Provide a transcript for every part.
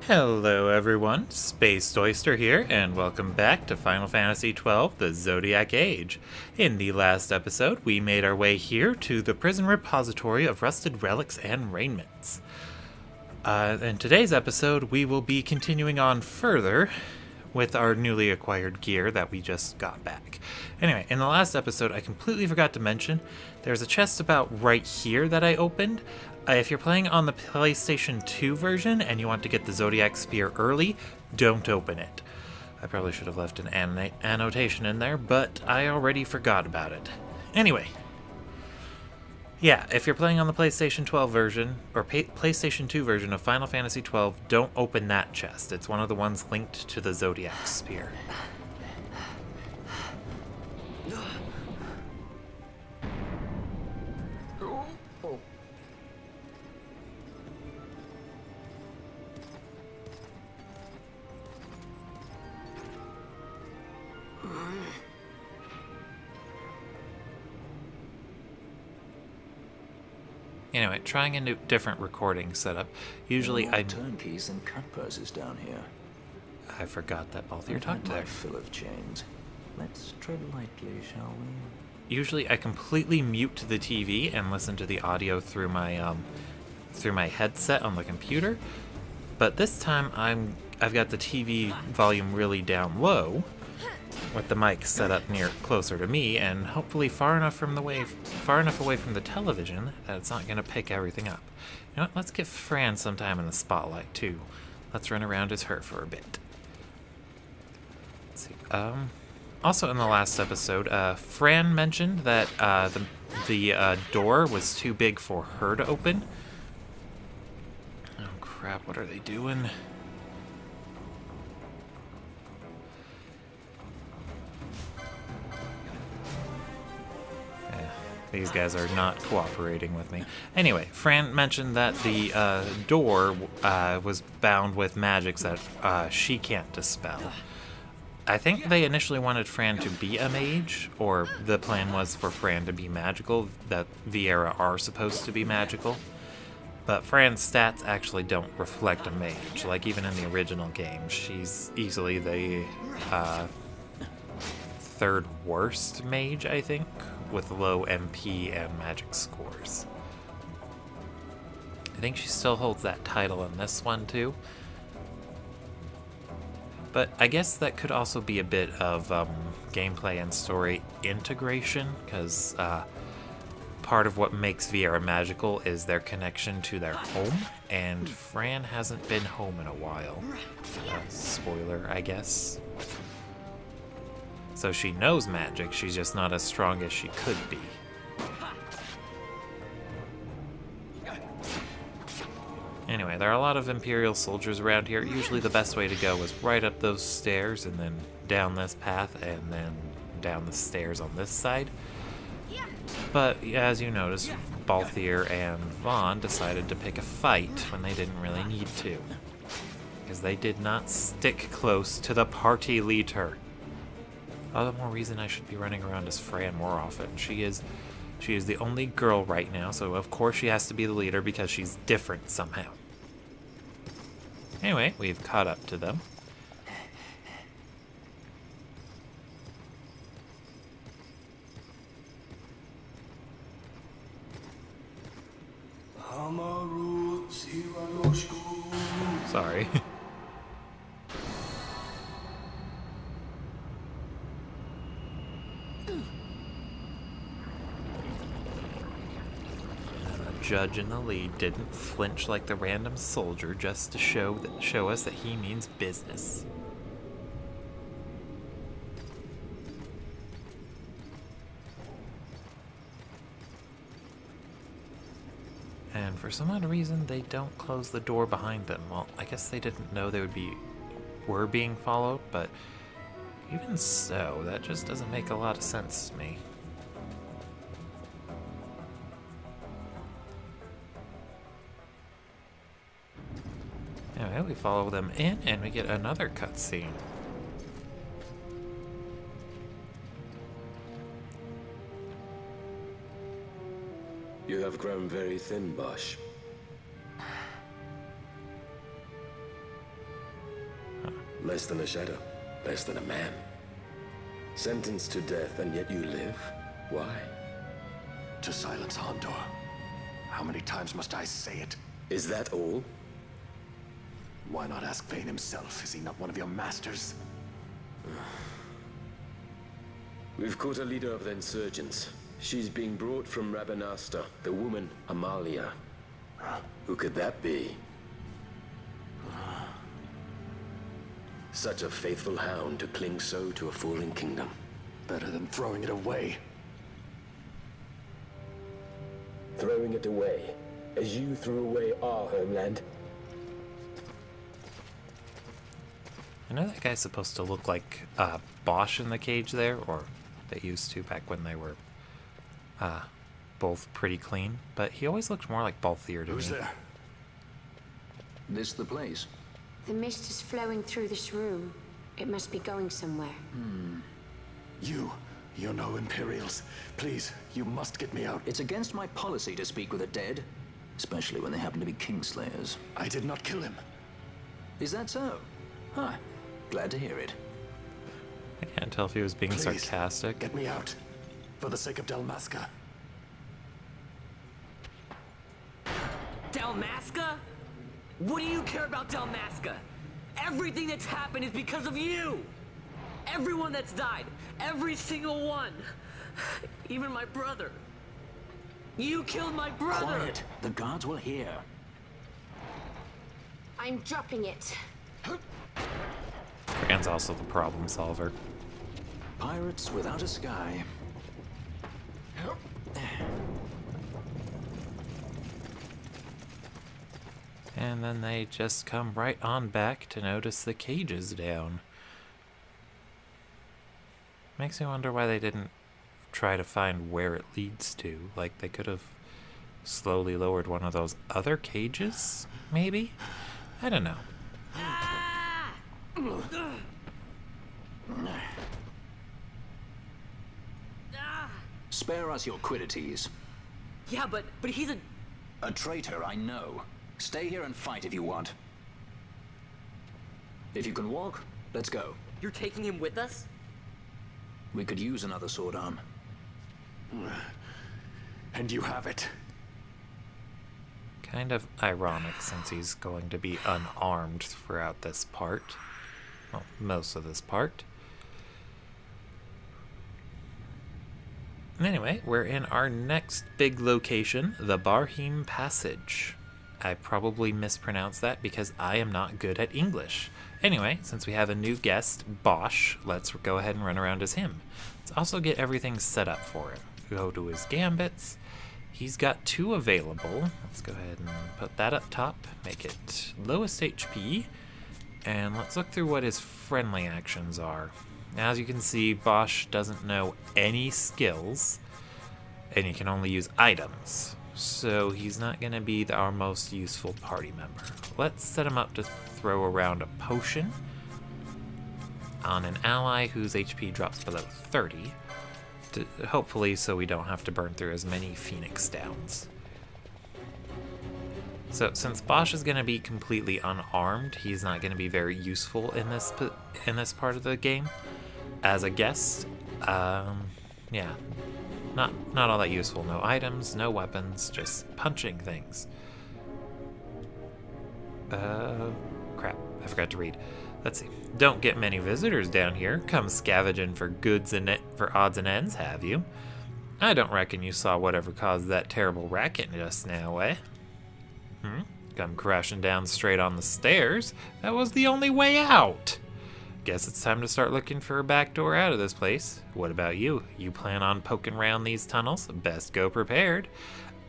Hello everyone, Space Oyster here, and welcome back to Final Fantasy XII The Zodiac Age. In the last episode, we made our way here to the prison repository of rusted relics and raiments. In today's episode, we will be continuing on further with our newly acquired gear that we just got back. Anyway, in the last episode, I completely forgot to mention, there's a chest about right here that I opened. If you're playing on the PlayStation 2 version and you want to get the Zodiac Spear early, don't open it. I probably should have left an annotation in there, but I already forgot about it. Anyway, yeah, if you're playing on the PlayStation 12 version, or PlayStation 2 version of Final Fantasy XII, don't open that chest. It's one of the ones linked to the Zodiac Spear. Anyway, trying a new, different recording setup. Usually I turnkeys and cut purses down here. I forgot that both your talked there. Fill of chains. Let's tread lightly, shall we? Usually I completely mute the TV and listen to the audio through my headset on the computer. But this time I've got the TV volume really down low, with the mic set up closer to me, and hopefully far enough away from the television that it's not going to pick everything up. You know what? Let's give Fran some time in the spotlight too. Let's run around as her for a bit. Let's see. Also in the last episode, Fran mentioned that the door was too big for her to open. Oh crap! What are they doing? These guys are not cooperating with me. Anyway, Fran mentioned that the door was bound with magics that she can't dispel. I think they initially wanted Fran to be a mage, or the plan was for Fran to be magical, that Viera are supposed to be magical. But Fran's stats actually don't reflect a mage. Like, even in the original game, she's easily the third worst mage, I think, with low MP and magic scores. I think she still holds that title in this one too. But I guess that could also be a bit of gameplay and story integration, because part of what makes Viera magical is their connection to their home, and Fran hasn't been home in a while. Spoiler, I guess. So she knows magic, she's just not as strong as she could be. Anyway, there are a lot of Imperial soldiers around here. Usually the best way to go is right up those stairs and then down this path and then down the stairs on this side. But as you notice, Balthier and Vaughn decided to pick a fight when they didn't really need to, because they did not stick close to the party leader. All the more reason I should be running around as Fran more often. She is the only girl right now, so of course she has to be the leader because she's different somehow. Anyway, we've caught up to them. Sorry. Judge in the lead didn't flinch like the random soldier just to show us that he means business. And for some odd reason, they don't close the door behind them. Well, I guess they didn't know they were being followed, but even so, that just doesn't make a lot of sense to me. Anyway, we follow them in, and we get another cutscene. You have grown very thin, Bosch. Less than a shadow. Less than a man. Sentenced to death, and yet you live? Why? To silence Hondor. How many times must I say it? Is that all? Why not ask Vayne himself? Is he not one of your masters? We've caught a leader of the insurgents. She's being brought from Rabanasta, the woman Amalia. Who could that be? Such a faithful hound to cling so to a fallen kingdom. Better than throwing it away. Throwing it away, as you threw away our homeland. I know that guy's supposed to look like Bosch in the cage there, or they used to back when they were both pretty clean, but he always looked more like Balthier to Who's me. there? This the place? The mist is flowing through this room. It must be going somewhere. You're no Imperials. Please, you must get me out. It's against my policy to speak with the dead, especially when they happen to be Kingslayers. I did not kill him. Is that so? Huh. Glad to hear it. I can't tell if he was being Please, sarcastic. get me out. For the sake of Dalmasca. Dalmasca? What do you care about Dalmasca? Everything that's happened is because of you! Everyone that's died, every single one. Even my brother. You killed my brother! Quiet! The guards will hear. I'm dropping it. Fran's also the problem solver. Pirates without a sky. And then they just come right on back to notice the cage is down. Makes me wonder why they didn't try to find where it leads to. Like, they could have slowly lowered one of those other cages, maybe? I don't know. Spare us your quiddities. Yeah, but he's a... A traitor, I know. Stay here and fight if you want. If you can walk, let's go. You're taking him with us? We could use another sword arm. And you have it. Kind of ironic since he's going to be unarmed throughout this part. Well, most of this part. Anyway, we're in our next big location, the Barheim Passage. I probably mispronounced that because I am not good at English. Anyway, since we have a new guest, Bosch, let's go ahead and run around as him. Let's also get everything set up for him. Go to his gambits. He's got 2 available. Let's go ahead and put that up top. Make it lowest HP. And let's look through what his friendly actions are. Now, as you can see, Bosch doesn't know any skills, and he can only use items. So he's not going to be our most useful party member. Let's set him up to throw around a potion on an ally whose HP drops below 30. Hopefully so we don't have to burn through as many Phoenix Downs. So since Bosch is going to be completely unarmed, he's not going to be very useful in this part of the game. As a guest, yeah, not all that useful. No items, no weapons, just punching things. Crap, I forgot to read. Let's see. Don't get many visitors down here. Come scavenging for goods and for odds and ends, have you? I don't reckon you saw whatever caused that terrible racket just now, eh? Come crashing down straight on the stairs. That was the only way out. Guess it's time to start looking for a back door out of this place. What about you? You plan on poking around these tunnels? Best go prepared.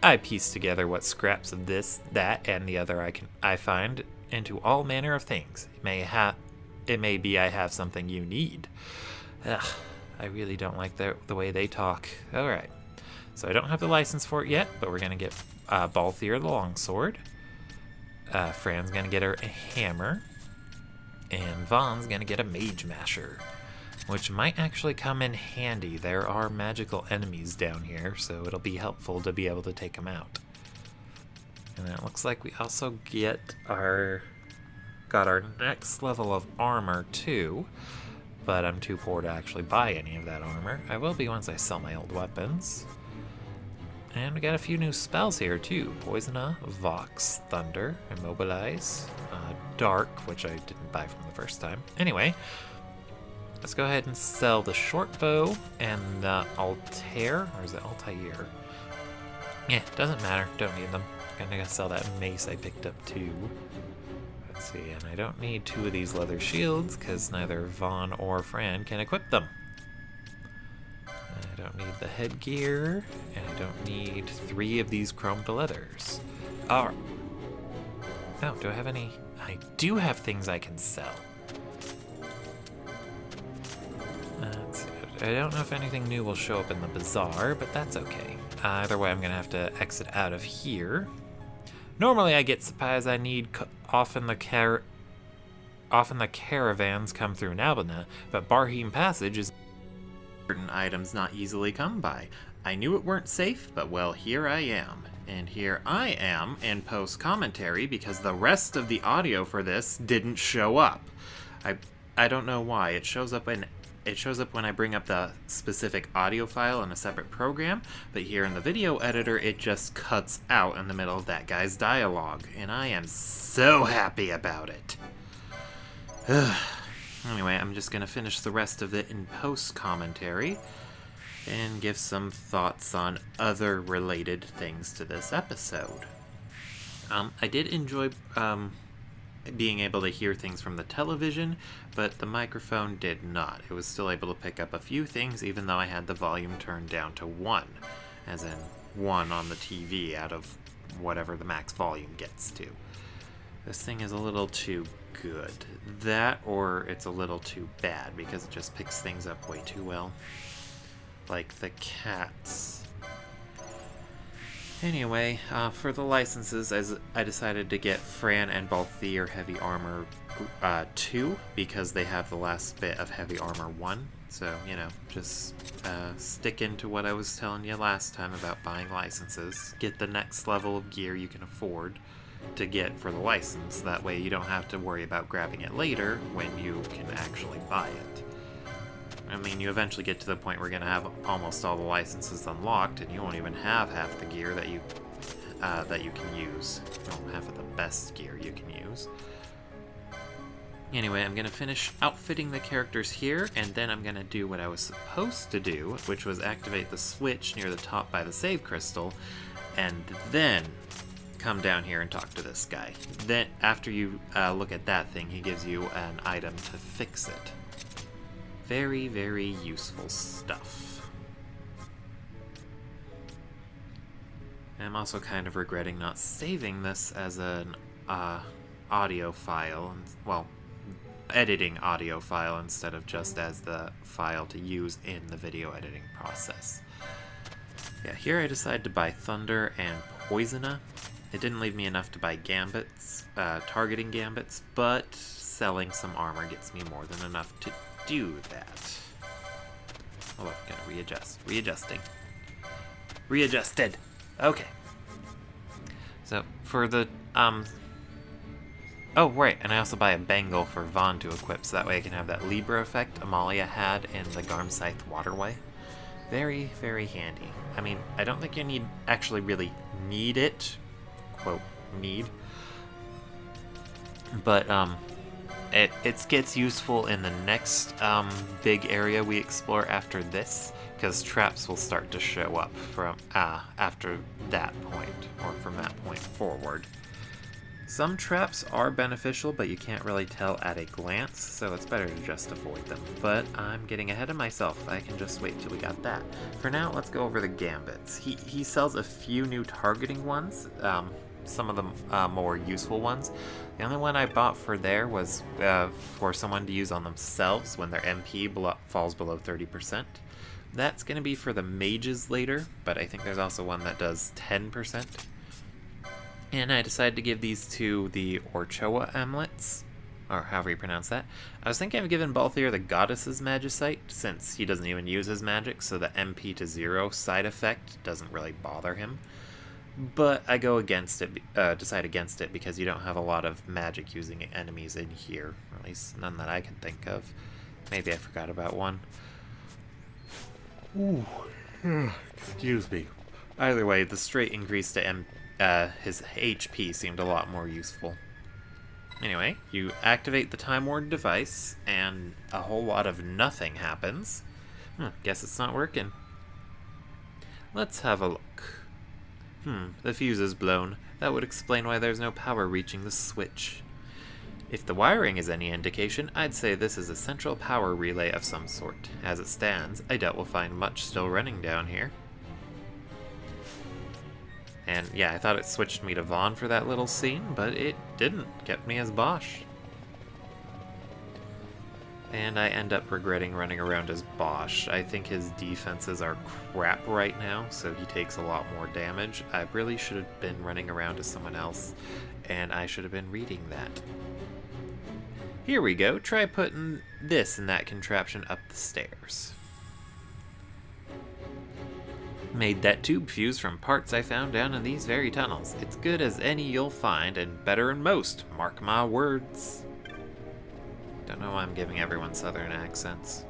I piece together what scraps of this, that, and the other I find into all manner of things. It may be I have something you need. Ugh, I really don't like the way they talk. All right. So I don't have the license for it yet, but we're gonna get Balthier the longsword. Fran's gonna get her a hammer. And Vaughn's gonna get a mage masher, which might actually come in handy. There are magical enemies down here, so it'll be helpful to be able to take them out. And then it looks like we also get our got our next level of armor too, but I'm too poor to actually buy any of that armor. I will be once I sell my old weapons. And we got a few new spells here too. Poisona, Vox, Thunder, Immobilize, Dark, which I didn't buy from the first time. Anyway, let's go ahead and sell the short bow and the Altair, or is it Altair? Yeah, doesn't matter, don't need them. I'm gonna sell that mace I picked up too. Let's see, and I don't need 2 of these leather shields because neither Vaughn or Fran can equip them. I don't need the headgear, and I don't need 3 of these chromed leathers. Oh, do I have any? I do have things I can sell. Let's see. I don't know if anything new will show up in the bazaar, but that's okay. Either way, I'm going to have to exit out of here. Normally, I get supplies I need often the caravans come through Nabana, but Barheem Passage is certain items not easily come by. I knew it weren't safe, but well, here I am. And here I am in post-commentary because the rest of the audio for this didn't show up. I don't know why. It shows up when I bring up the specific audio file in a separate program, but here in the video editor it just cuts out in the middle of that guy's dialogue, and I am so happy about it. Anyway, I'm just going to finish the rest of it in post-commentary and give some thoughts on other related things to this episode. I did enjoy being able to hear things from the television, but the microphone did not. It was still able to pick up a few things even though I had the volume turned down to 1, as in 1 on the TV out of whatever the max volume gets to. This thing is a little too good. That, or it's a little too bad because it just picks things up way too well. Like the cats. Anyway, for the licenses, I decided to get Fran and Balthier Heavy Armor 2 because they have the last bit of Heavy Armor 1. So, you know, just stick into what I was telling you last time about buying licenses. Get the next level of gear you can afford to get for the license. That way you don't have to worry about grabbing it later when you can actually buy it. I mean, you eventually get to the point where you're going to have almost all the licenses unlocked, and you won't even have half the gear that you can use. Well, half of the best gear you can use. Anyway, I'm going to finish outfitting the characters here, and then I'm going to do what I was supposed to do, which was activate the switch near the top by the save crystal, and then come down here and talk to this guy. Then, after you look at that thing, he gives you an item to fix it. Very, very useful stuff. I'm also kind of regretting not saving this as an audio file, well, editing audio file instead of just as the file to use in the video editing process. Yeah, here I decided to buy Thunder and Poisona. It didn't leave me enough to buy gambits, targeting gambits, but selling some armor gets me more than enough to do that. Oh, I'm gonna readjust. Readjusted. Okay. So for the oh right, and I also buy a bangle for Vaughn to equip, so that way I can have that Libra effect Amalia had in the Garmscythe waterway. Very, very handy. I mean, I don't think you actually really need it, quote need, but it gets useful in the next big area we explore after this, because traps will start to show up from after that point, or from that point forward. Some traps are beneficial, but you can't really tell at a glance, so it's better to just avoid them. But I'm getting ahead of myself. I can just wait till we got that. For now, let's go over the gambits. He sells a few new targeting ones, some of the more useful ones. The only one I bought for there was for someone to use on themselves when their MP falls below 30%. That's going to be for the mages later, but I think there's also one that does 10%. And I decided to give these to the Orchoa amulets, or however you pronounce that. I was thinking of giving Balthier the Goddess's Magicite, since he doesn't even use his magic, so the MP to 0 side effect doesn't really bother him. but I go against it, decide against it because you don't have a lot of magic using enemies in here, or at least none that I can think of. Maybe I forgot about one. Ooh, excuse me. Either way, the straight increase to his HP seemed a lot more useful. Anyway, you activate the Time Ward device, and a whole lot of nothing happens. Guess it's not working. Let's have a look. The fuse is blown. That would explain why there's no power reaching the switch. If the wiring is any indication, I'd say this is a central power relay of some sort. As it stands, I doubt we'll find much still running down here. And yeah, I thought it switched me to Vaughn for that little scene, but it didn't. Kept me as Bosch. And I end up regretting running around as Bosch. I think his defenses are crap right now, so he takes a lot more damage. I really should have been running around as someone else, and I should have been reading that. Here we go. Try putting this in that contraption up the stairs. Made that tube fuse from parts I found down in these very tunnels. It's good as any you'll find, and better than most. Mark my words. Don't know why I'm giving everyone southern accents.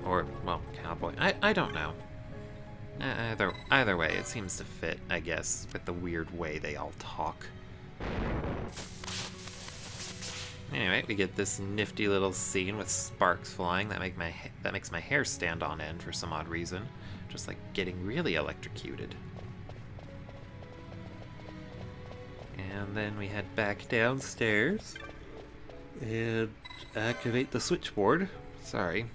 Or, well, cowboy. I don't know. Either way, it seems to fit, I guess, with the weird way they all talk. Anyway, we get this nifty little scene with sparks flying that makes my hair stand on end for some odd reason. Just like getting really electrocuted. And then we head back downstairs and activate the switchboard. Sorry.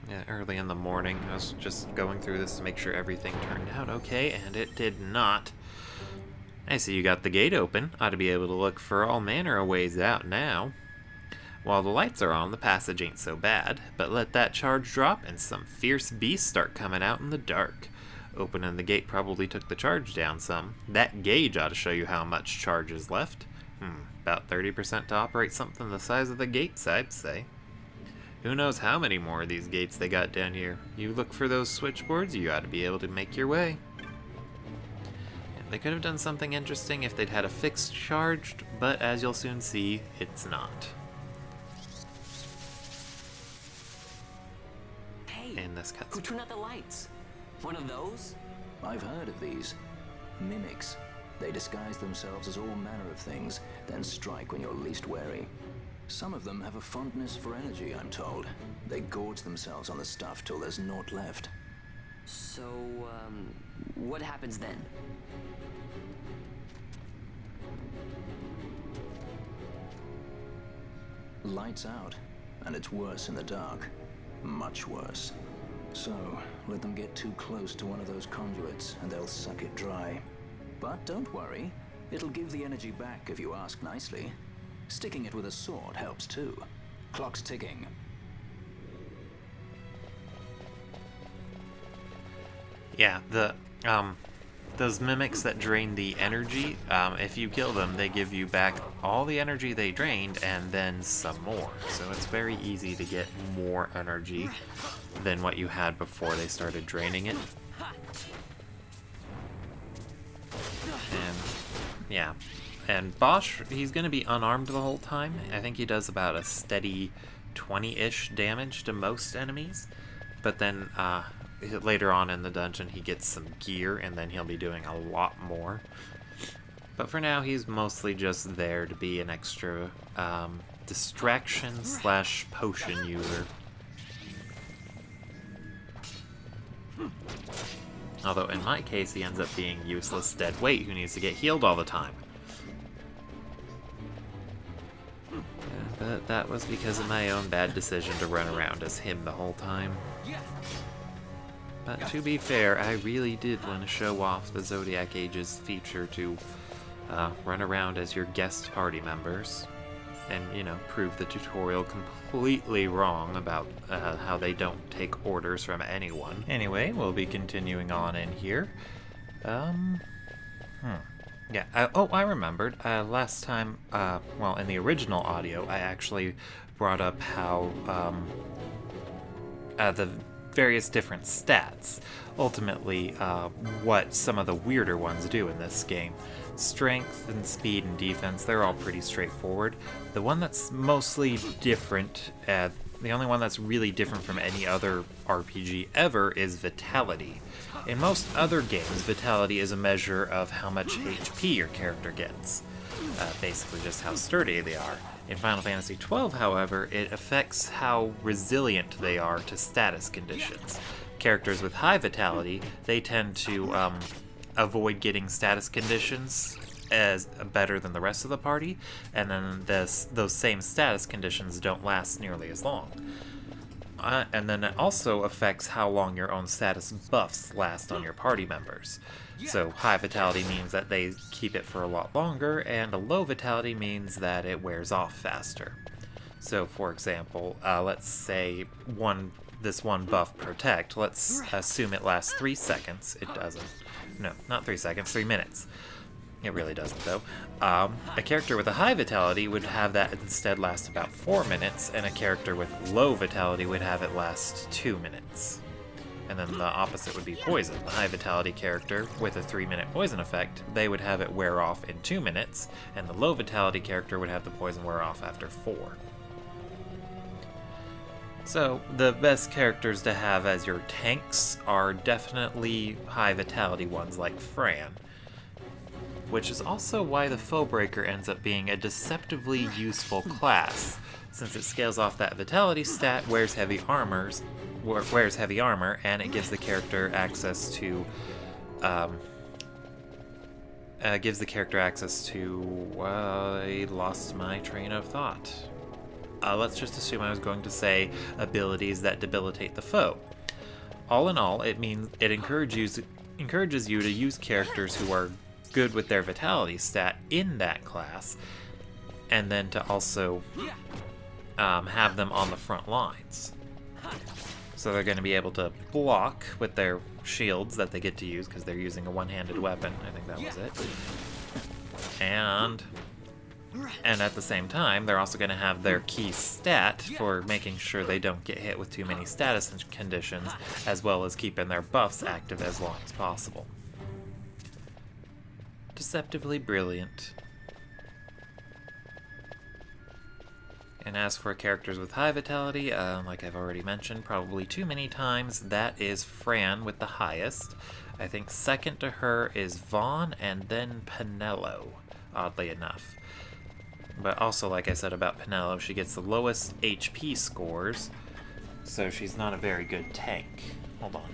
Yeah, early in the morning. I was just going through this to make sure everything turned out okay, and it did not. I see you got the gate open. Ought to be able to look for all manner of ways out now. While the lights are on, the passage ain't so bad, but let that charge drop and some fierce beasts start coming out in the dark. Opening the gate probably took the charge down some. That gauge ought to show you how much charge is left. About 30% to operate something the size of the gates, I'd say. Who knows how many more of these gates they got down here. You look for those switchboards, you ought to be able to make your way. And they could have done something interesting if they'd had a fixed charge, but as you'll soon see, it's not. Hey, In this who cutscene. turned out the lights? One of those? I've heard of these. Mimics. They disguise themselves as all manner of things, then strike when you're least wary. Some of them have a fondness for energy, I'm told. They gorge themselves on the stuff till there's naught left. So, what happens then? Lights out, and it's worse in the dark. Much worse. So, let them get too close to one of those conduits, and they'll suck it dry. But don't worry, it'll give the energy back if you ask nicely. Sticking it with a sword helps too. Clock's ticking. Yeah, those mimics that drain the energy, if you kill them, they give you back all the energy they drained and then some more. So it's very easy to get more energy than what you had before they started draining it. And yeah, and Bosch, he's going to be unarmed the whole time. I think he does about a steady 20-ish damage to most enemies. But then later on in the dungeon, he gets some gear, and then he'll be doing a lot more. But for now, he's mostly just there to be an extra distraction / potion user. Although in my case, he ends up being useless dead weight who needs to get healed all the time. But that was because of my own bad decision to run around as him the whole time. But to be fair, I really did want to show off the Zodiac Age's feature to run around as your guest party members. And, you know, prove the tutorial completely wrong about how they don't take orders from anyone. Anyway, we'll be continuing on in here. Yeah, I remembered. Last time, well, in the original audio, I actually brought up how the various different stats. Ultimately, what some of the weirder ones do in this game. Strength and speed and defense, they're all pretty straightforward. The one that's mostly different, the only one that's really different from any other RPG ever is Vitality. In most other games, Vitality is a measure of how much HP your character gets. Basically just how sturdy they are. In Final Fantasy XII, however, it affects how resilient they are to status conditions. Characters with high Vitality, they tend to avoid getting status conditions as better than the rest of the party, and then those same status conditions don't last nearly as long. And then it also affects how long your own status buffs last on your party members. So high Vitality means that they keep it for a lot longer, and a low Vitality means that it wears off faster. So for example, let's say this one buff, Protect, let's assume it lasts 3 seconds. It doesn't. No, not 3 seconds, 3 minutes. It really doesn't, though. A character with a high Vitality would have that instead last about 4 minutes, and a character with low Vitality would have it last 2 minutes. And then the opposite would be Poison. The high Vitality character with a 3-minute poison effect, they would have it wear off in 2 minutes, and the low Vitality character would have the poison wear off after 4. So, the best characters to have as your tanks are definitely high Vitality ones like Fran, which is also why the Foebreaker ends up being a deceptively useful class, since it scales off that Vitality stat, wears heavy armor, and it gives the character access to, I lost my train of thought. Let's just assume I was going to say abilities that debilitate the foe. All in all, it means it encourages you to use characters who are good with their Vitality stat in that class, and then to also have them on the front lines. So they're going to be able to block with their shields that they get to use because they're using a one-handed weapon. I think that was it. And at the same time, they're also going to have their key stat for making sure they don't get hit with too many status conditions, as well as keeping their buffs active as long as possible. Deceptively brilliant. And as for characters with high Vitality, like I've already mentioned probably too many times, that is Fran with the highest. I think second to her is Vaughn, and then Penelo, oddly enough. But also, like I said about Penelo, she gets the lowest HP scores, so she's not a very good tank. Hold on.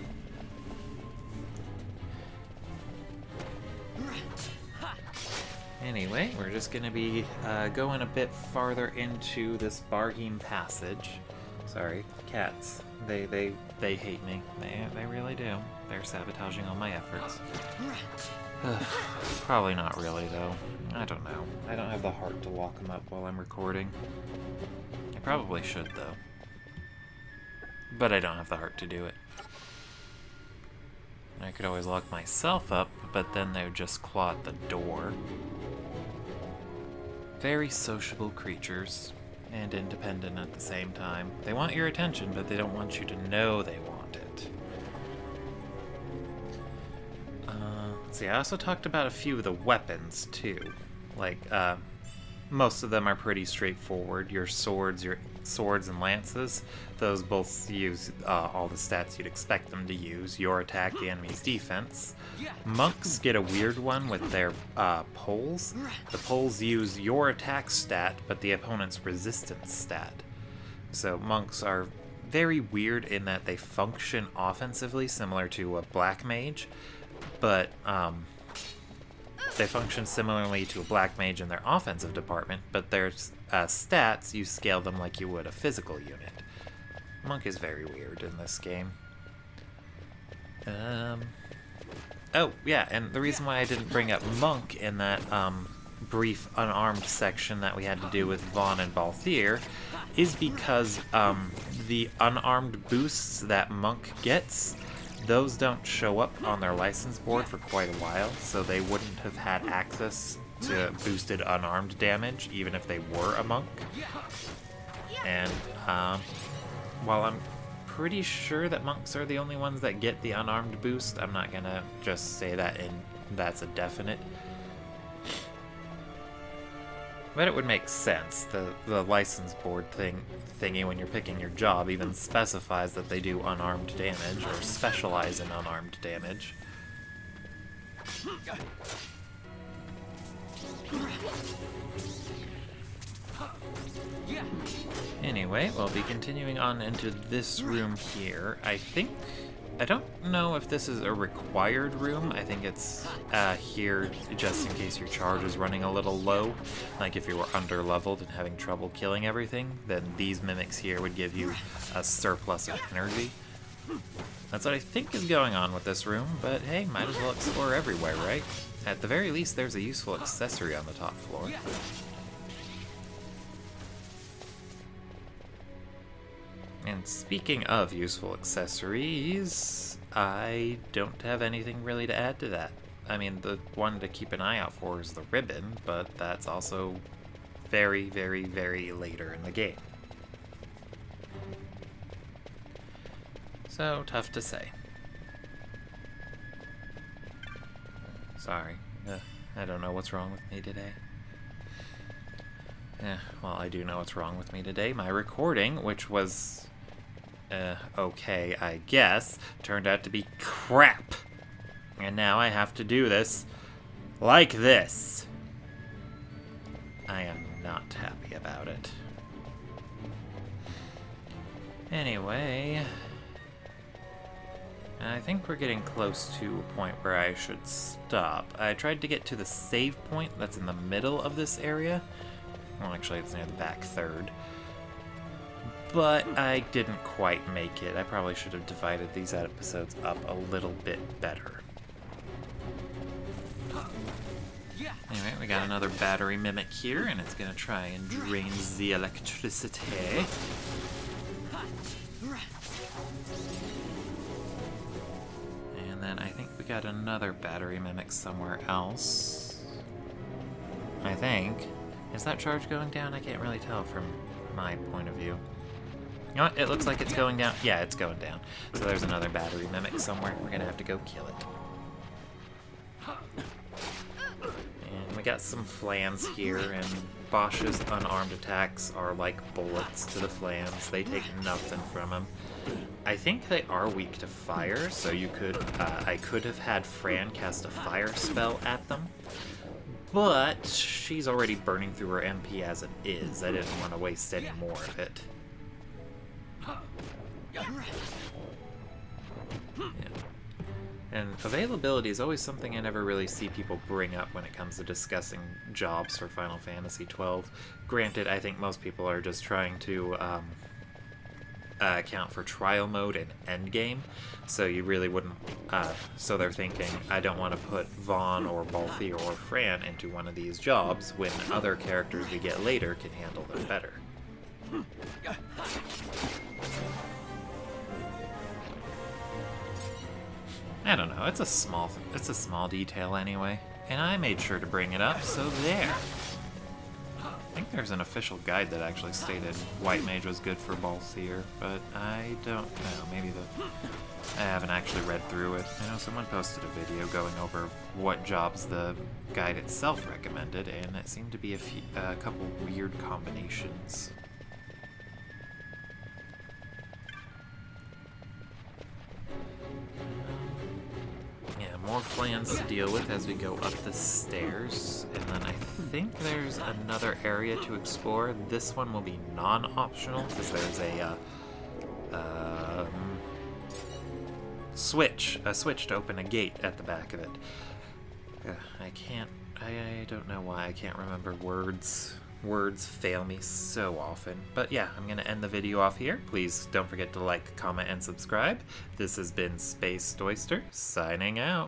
Anyway, we're just going to be going a bit farther into this Barheim passage. Sorry, cats. They hate me. They really do. They're sabotaging all my efforts. Probably not really, though. I don't know. I don't have the heart to lock them up while I'm recording. I probably should, though. But I don't have the heart to do it. I could always lock myself up, but then they would just claw at the door. Very sociable creatures, and independent at the same time. They want your attention, but they don't want you to know they want it. Let's see, I also talked about a few of the weapons, too. Like, most of them are pretty straightforward. Your swords and lances, those both use all the stats you'd expect them to use. Your attack, the enemy's defense. Monks get a weird one with their poles. The poles use your attack stat, but the opponent's resistance stat. So monks are very weird in that they function offensively, similar to a black mage, but they function similarly to a black mage in their offensive department, but their stats, you scale them like you would a physical unit. Monk is very weird in this game. Oh, yeah, and the reason why I didn't bring up Monk in that brief unarmed section that we had to do with Vaughn and Balthier is because the unarmed boosts that Monk gets, those don't show up on their license board for quite a while, so they wouldn't have had access to boosted unarmed damage, even if they were a monk. And while I'm pretty sure that monks are the only ones that get the unarmed boost. I'm not gonna just say that that's a definite. But it would make sense. The license board thingy when you're picking your job even specifies that they do unarmed damage or specialize in unarmed damage. Anyway, we'll be continuing on into this room here. I don't know if this is a required room. I think it's here just in case your charge is running a little low. Like if you were under-leveled and having trouble killing everything, then these mimics here would give you a surplus of energy. That's what I think is going on with this room, but hey, might as well explore everywhere, right? At the very least, there's a useful accessory on the top floor. And speaking of useful accessories, I don't have anything really to add to that. I mean, the one to keep an eye out for is the ribbon, but that's also very, very, very later in the game. So, tough to say. Sorry. I don't know what's wrong with me today. Well, I do know what's wrong with me today. My recording, which was okay, I guess, turned out to be crap. And now I have to do this like this. I am not happy about it. Anyway, I think we're getting close to a point where I should stop. I tried to get to the save point that's in the middle of this area. Well, actually, it's near the back third. But I didn't quite make it. I probably should have divided these episodes up a little bit better. Anyway, we got another battery mimic here, and it's gonna try and drain the electricity. And then I think we got another battery mimic somewhere else. I think. Is that charge going down? I can't really tell from my point of view. You know what? It looks like it's going down. Yeah, it's going down. So there's another battery mimic somewhere. We're gonna have to go kill it. And we got some flans here, and Bosch's unarmed attacks are like bullets to the flans. They take nothing from them. I think they are weak to fire, so you could, I could have had Fran cast a fire spell at them. But she's already burning through her MP as it is. I didn't want to waste any more of it. Yeah. And availability is always something I never really see people bring up when it comes to discussing jobs for Final Fantasy XII. Granted, I think most people are just trying to account for trial mode and endgame, so you really wouldn't, so they're thinking, I don't want to put Vaughn or Balthier or Fran into one of these jobs when other characters we get later can handle them better. I don't know, it's a small detail anyway, and I made sure to bring it up, so there. I think there's an official guide that actually stated White Mage was good for Balthier, but I don't know, maybe I haven't actually read through it. I know someone posted a video going over what jobs the guide itself recommended, and it seemed to be a couple weird combinations. More flans to deal with as we go up the stairs, and then I think there's another area to explore. This one will be non-optional because there's a switch to open a gate at the back of it. I don't know why I can't remember words. Words fail me so often. But yeah, I'm going to end the video off here. Please don't forget to like, comment, and subscribe. This has been Space Oyster, signing out.